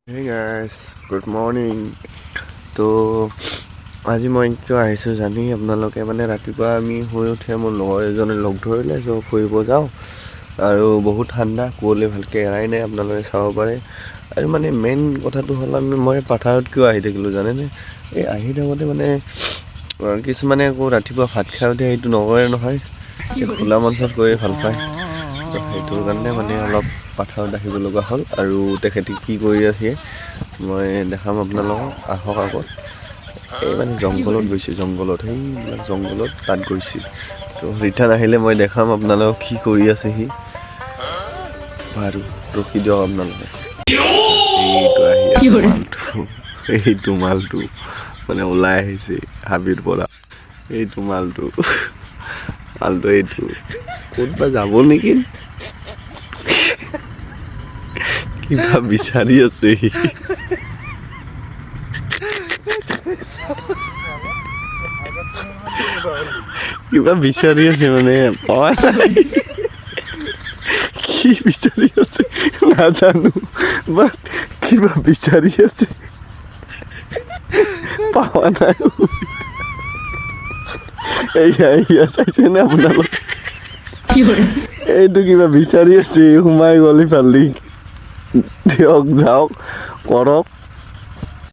Hey guys, good morning. তো আজি মই কিয় আহিছোঁ জানি আপোনালোকে মানে ৰাতিপুৱা আমি শুই উঠে মোৰ লগৰ এজনে লগ ধৰিলে চ' ফুৰিব যাওঁ আৰু বহুত ঠাণ্ডা কুঁৱলী ভালকৈ এৰাই নাই আপোনালোকে চাব পাৰে আৰু মানে মেইন কথাটো হ'ল মই পথাৰত কিয় আহি থাকিলোঁ জানেনে এই আহি থাকোঁতে মানে কিছুমানে আকৌ ৰাতিপুৱা ভাত খাই উঠে সেইটো নকৰে নহয় খোলা মঞ্চত গৈ ভাল পায় তো সেইটোৰ কাৰণে মানে অলপ পথাৰত আহিব লগা হ'ল আৰু তেখেতে কি কৰি আছে মই দেখাম আপোনালোকক আহক আগত এই মানে জংঘলত গৈছে সেইবিলাক জংঘলত তাত গৈছে তো ৰিটাৰ্ণ আহিলে মই দেখাম আপোনালোকক কি কৰি আছে সি বাৰু ৰখি দিয়ক আপোনালোকে এইটো আহি আছে এইটো মালটো মানে ওলাই আহিছে হাবিৰ পৰা এইটো মালটো এইটো ক'ত বা যাব নেকি কিবা বিচাৰি আছে সি কিবা বিচাৰি আছে মানে পোৱা নাই কি বিচাৰি আছে নাজানো বাট কিবা বিচাৰি আছে পোৱা নাই এয়া চাইছেনে আপোনালোক এইটো কিবা বিচাৰি আছে সোমাই গ'ল ইফালি দিয়ক যাওক কৰক